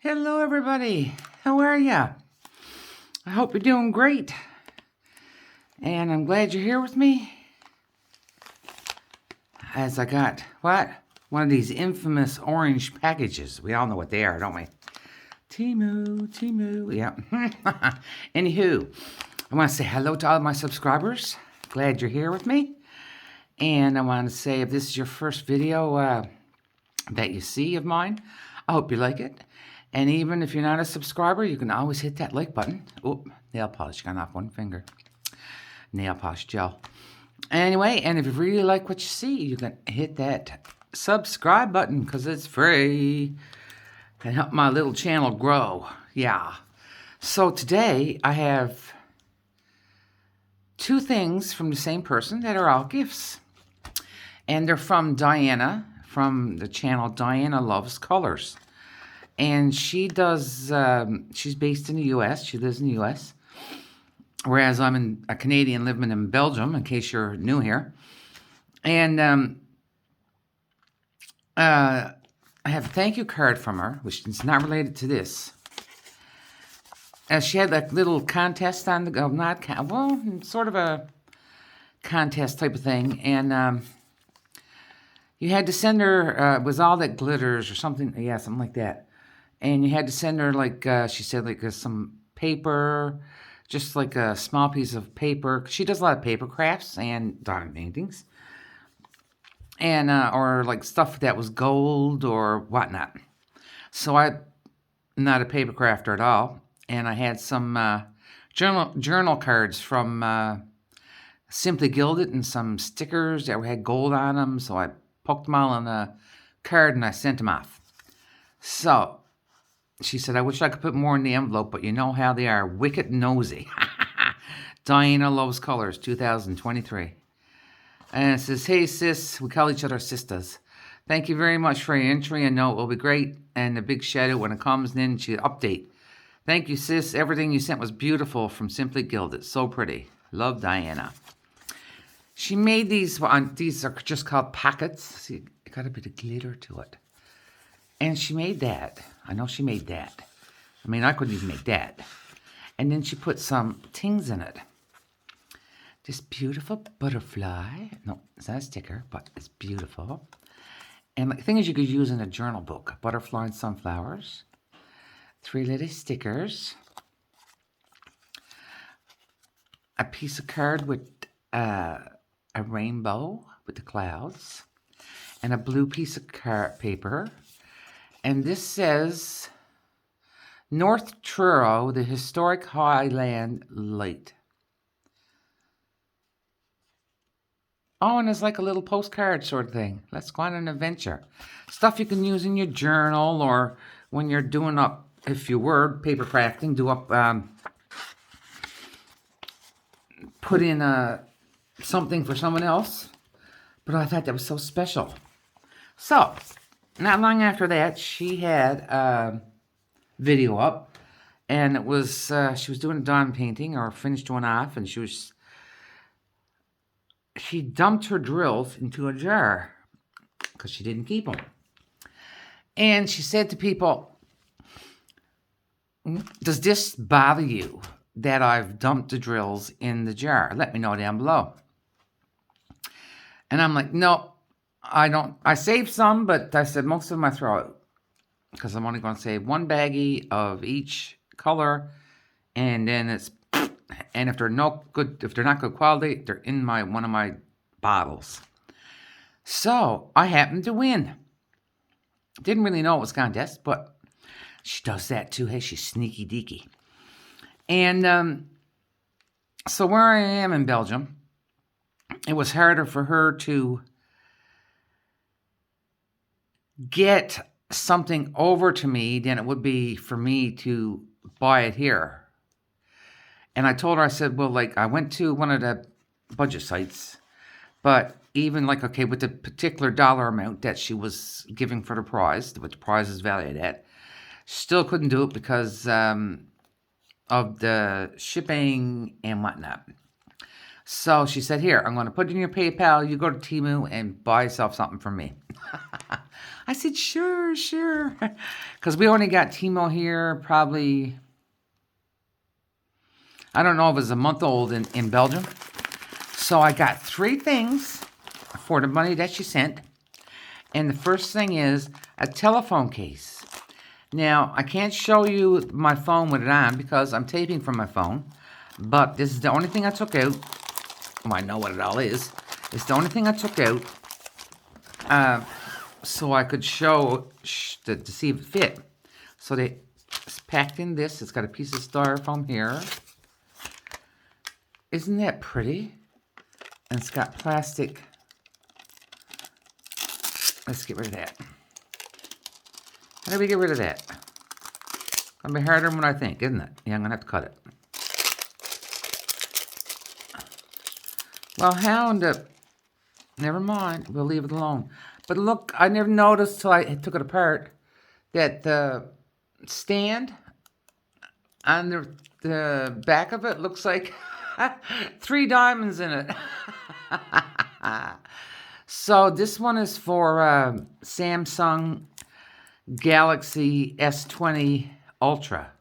Hello, everybody. How are ya? I hope you're doing great. And I'm glad you're here with me. As I got, one of these infamous orange packages. We all know what they are, don't we? Temu, yeah. Anywho, I want to say hello to all my subscribers. Glad you're here with me. And I want to say if this is your first video that you see of mine, I hope you like it. And even if you're not a subscriber, you can always hit that like button. Oh, nail polish gone off one finger. Nail polish gel. Anyway, and if you really like what you see, you can hit that subscribe button because it's free. And help my little channel grow. Yeah. So today I have two things from the same person that are all gifts. And they're from Diana, from the channel Diana Loves Colors. And she does, she's based in the U.S. She lives in the U.S. Whereas I'm a Canadian living in Belgium, in case you're new here. And I have a thank you card from her, which is not related to this. She had that little contest on the go, sort of a contest type of thing. And you had to send her, it was all that glitters or something, yeah, something like that. And you had to send her, like, she said, like some paper, just like a small piece of paper. She does a lot of paper crafts and drawing paintings. And, or like stuff that was gold or whatnot. So I'm not a paper crafter at all. And I had some journal cards from Simply Gilded and some stickers that had gold on them. So I poked them all on a card and I sent them off. So she said, I wish I could put more in the envelope, but you know how they are. Wicked nosy. Diana Loves Colors, 2023. And it says, hey, sis. We call each other sisters. Thank you very much for your entry. I know it will be great. And the big shadow when it comes in, she update. Thank you, sis. Everything you sent was beautiful from Simply Gilded. So pretty. Love, Diana. She made these are just called pockets. See, it got a bit of glitter to it. And she made that. I know she made that. I mean, I couldn't even make that. And then she put some things in it. This beautiful butterfly. No, it's not a sticker, but it's beautiful. And the thing is you could use in a journal book. Butterfly and sunflowers. 3 little stickers. A piece of card with a rainbow with the clouds. And a blue piece of paper. And this says, North Truro, the historic Highland Light. Oh, and it's like a little postcard sort of thing. Let's go on an adventure. Stuff you can use in your journal or when you're doing up, if you were paper crafting, do up, put in something for someone else. But I thought that was so special. So, not long after that, she had a video up, and it was, she was doing a dawn painting, or finished one off, and she dumped her drills into a jar, because she didn't keep them. And she said to people, does this bother you, that I've dumped the drills in the jar? Let me know down below. And I'm like, no. I don't. I saved some, but I said most of them I throw out because I'm only going to save one baggie of each color, and then if they're not good quality, they're in one of my bottles. So I happened to win. Didn't really know it was a contest, but she does that too. Hey, she's sneaky deaky. And so where I am in Belgium, it was harder for her to get something over to me than it would be for me to buy it here. And I told her, I said, well, like, I went to one of the budget sites, but even like, okay, with the particular dollar amount that she was giving for the prize, what the prize is valued at, still couldn't do it because of the shipping and whatnot. So she said, here, I'm going to put it in your PayPal. You go to Temu and buy yourself something from me. I said, sure, sure. Because we only got Temu here probably, I don't know if it was a month old in Belgium. So I got 3 things for the money that she sent. And the first thing is a telephone case. Now, I can't show you my phone with it on because I'm taping from my phone. But this is the only thing I took out. Well, I know what it all is. It's the only thing I took out so I could show to see if it fit. So it's packed in this. It's got a piece of styrofoam here. Isn't that pretty? And it's got plastic. Let's get rid of that. How do we get rid of that? Gonna be harder than what I think, isn't it? Yeah, I'm gonna have to cut it. Well, never mind. We'll leave it alone. But look, I never noticed till I took it apart that the stand on the back of it looks like 3 diamonds in it. So this one is for Samsung Galaxy S20 Ultra.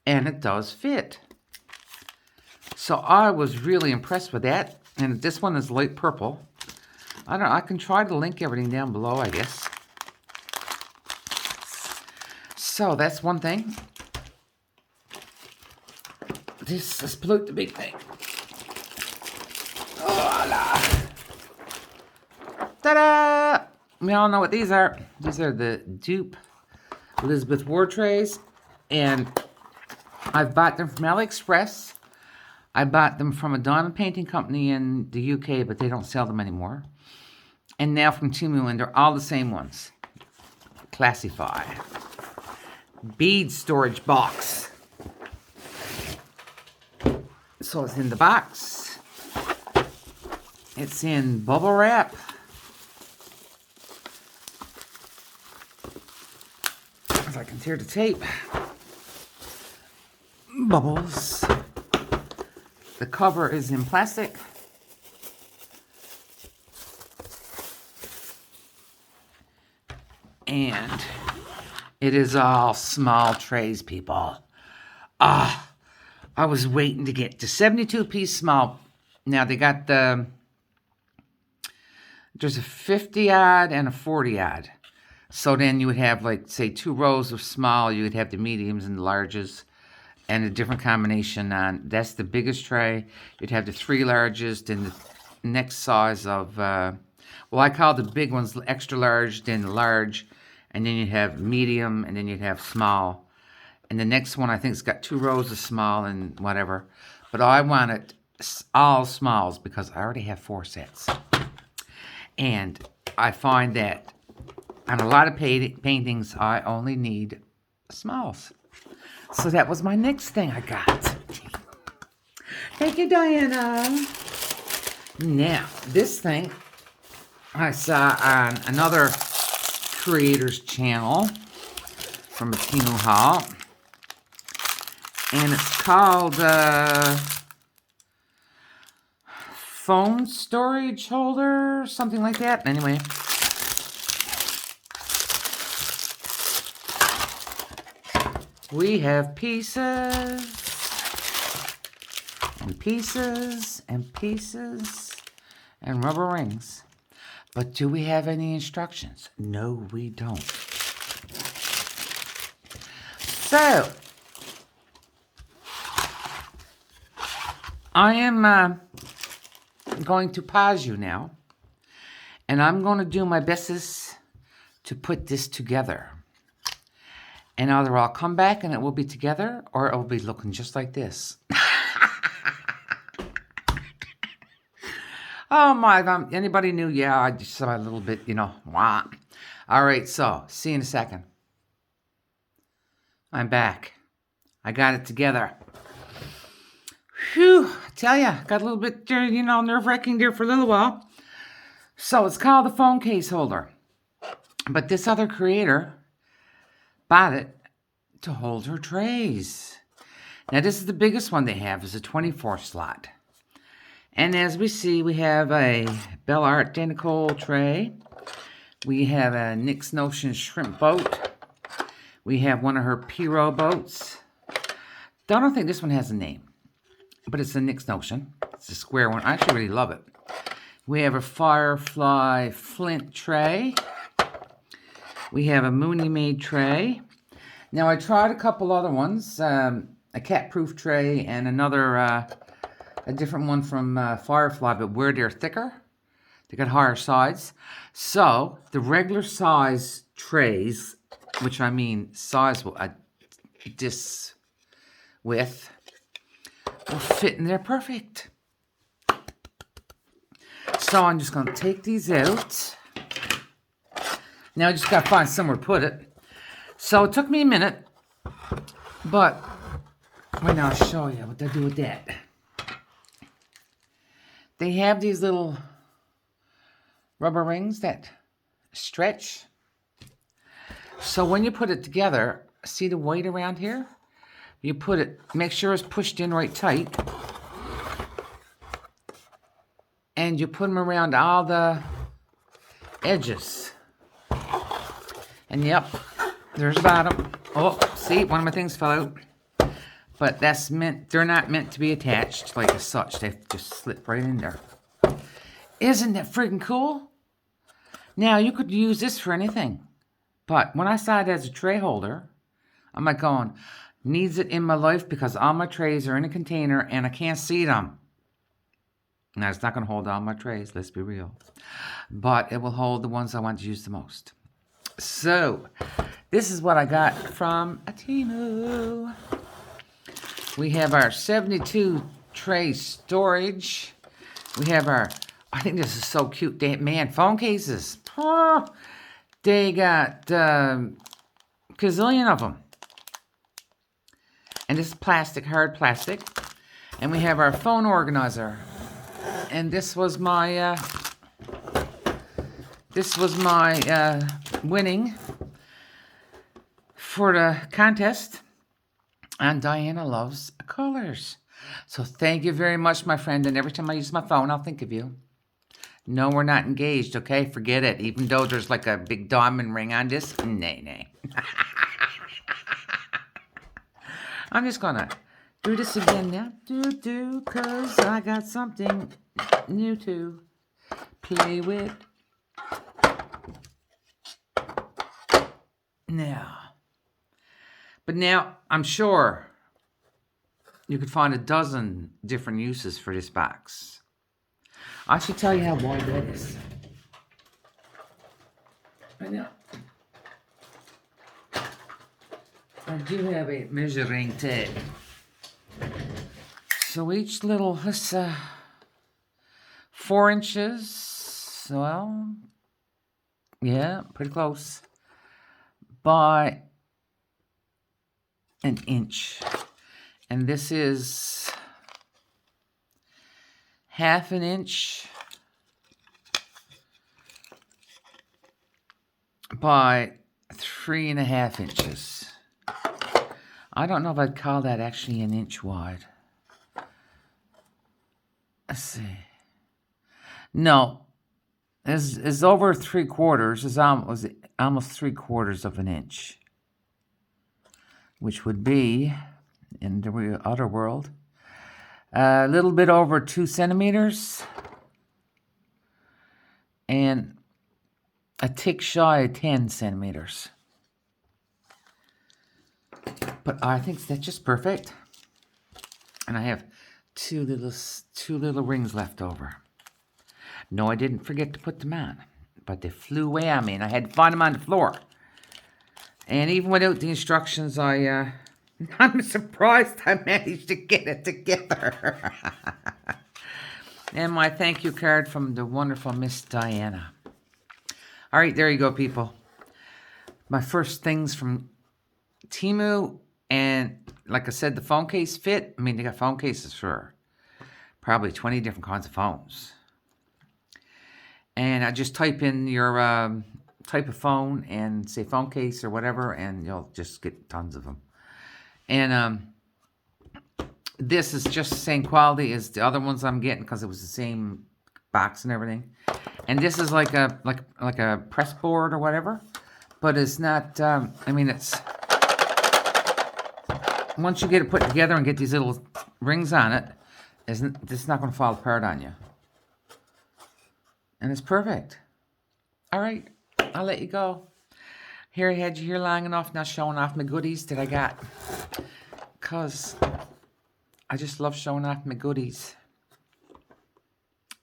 And it does fit. So I was really impressed with that. And this one is light purple. I don't know. I can try to link everything down below, I guess. So that's one thing. Let's pull out the big thing. Oh, ta-da! We all know what these are. These are the dupe Elizabeth Ward trays. And I've bought them from AliExpress. I bought them from a diamond painting company in the UK, but they don't sell them anymore. And now from Temu, and they're all the same ones. Classify. Bead storage box. So it's in the box. It's in bubble wrap. If I can tear the tape. Bubbles. The cover is in plastic. And it is all small trays, people. I was waiting to get to 72-piece small. Now they got there's a 50-odd and a 40-odd. So then you would have, like, say, 2 rows of small. You would have the mediums and the larges. And a different combination on, that's the biggest tray. You'd have the 3 largest and the next size of, well, I call the big ones extra large, then large, and then you'd have medium, and then you'd have small. And the next one, I think, it's got 2 rows of small and whatever. But I wanted all smalls because I already have 4 sets. And I find that on a lot of paintings, I only need smalls. So that was my next thing I got. Thank you, Diana. Now, this thing I saw on another creator's channel from a Temu haul. And it's called phone storage holder, something like that. Anyway. We have pieces, and pieces, and pieces, and rubber rings. But do we have any instructions? No, we don't. So, I am going to pause you now, and I'm going to do my bestest to put this together. And either I'll come back and it will be together, or it will be looking just like this. Oh my, anybody knew? Yeah, I just saw a little bit, wah. All right, so, see you in a second. I'm back. I got it together. Whew, I tell ya, got a little bit, nerve-wracking there for a little while. So, it's called the phone case holder. But this other creator bought it to hold her trays. Now, this is the biggest one they have, is a 24 slot. And as we see, we have a Bella Art Danical tray. We have a Nick's Notion shrimp boat. We have one of her Piro boats. I don't think this one has a name, but it's a Nick's Notion. It's a square one. I actually really love it. We have a Firefly Flint tray. We have a Mooney Made tray. Now, I tried a couple other ones. A cat-proof tray and another, a different one from Firefly, but where they're thicker. They got higher sides. So, the regular size trays, which I mean size this width, will fit in there perfect. So I'm just going to take these out. Now I just got to find somewhere to put it. So it took me a minute, but right now I'll show you what they do with that. They have these little rubber rings that stretch. So when you put it together, see the weight around here? You put it, make sure it's pushed in right tight. And you put them around all the edges. And yep, there's the bottom. Oh, see, one of my things fell out. But that's meant, they're not meant to be attached like as such. They just slip right in there. Isn't that freaking cool? Now, you could use this for anything. But when I saw it as a tray holder, I'm like going, needs it in my life because all my trays are in a container and I can't see them. Now, it's not going to hold all my trays, let's be real. But it will hold the ones I want to use the most. So, this is what I got from Temu. We have our 72 tray storage. We have our, I think this is so cute. Man, phone cases. Oh, they got gazillion of them. And this is plastic, hard plastic. And we have our phone organizer. And this was my winning for the contest. And Diana loves colors. So thank you very much, my friend. And every time I use my phone, I'll think of you. No, we're not engaged, okay? Forget it. Even though there's like a big diamond ring on this. Nay. I'm just going to do this again now. Because I got something new to play with. Now. But now, I'm sure you could find a dozen different uses for this box. I should tell you how wide that is. Right now. I do have a measuring tape. So each little, this 4 inches, well, yeah, pretty close, by an inch. And this is 1/2 inch by 3.5 inches. I don't know if I'd call that actually an inch wide. Let's see. No, it's over 3/4. It's almost 3/4 of an inch, which would be, in the other world, a little bit over 2 centimeters, and a tick shy of 10 centimeters. But I think that's just perfect. And I have two little rings left over. No, I didn't forget to put them on, but they flew away on me, and I had to find them on the floor. And even without the instructions, I'm surprised I managed to get it together. And my thank you card from the wonderful Miss Diana. All right, there you go, people. My first things from Temu, and like I said, the phone case fit. I mean, they got phone cases for probably 20 different kinds of phones. And I just type in your type of phone and say phone case or whatever, and you'll just get tons of them. And This is just the same quality as the other ones I'm getting because it was the same box and everything. And this is like a press board or whatever, but it's not. I mean, it's once you get it put together and get these little rings on it, it's not going to fall apart on you. And it's perfect. All right, I'll let you go. Here I had you here long enough, now showing off my goodies that I got. Because I just love showing off my goodies.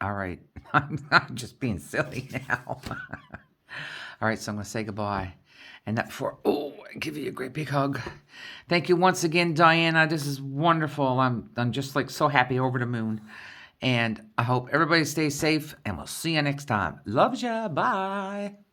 All right, I'm just being silly now. All right, so I'm going to say goodbye. And that before, I give you a great big hug. Thank you once again, Diana. This is wonderful. I'm just like so happy, over the moon. And I hope everybody stays safe, and we'll see you next time. Love ya. Bye.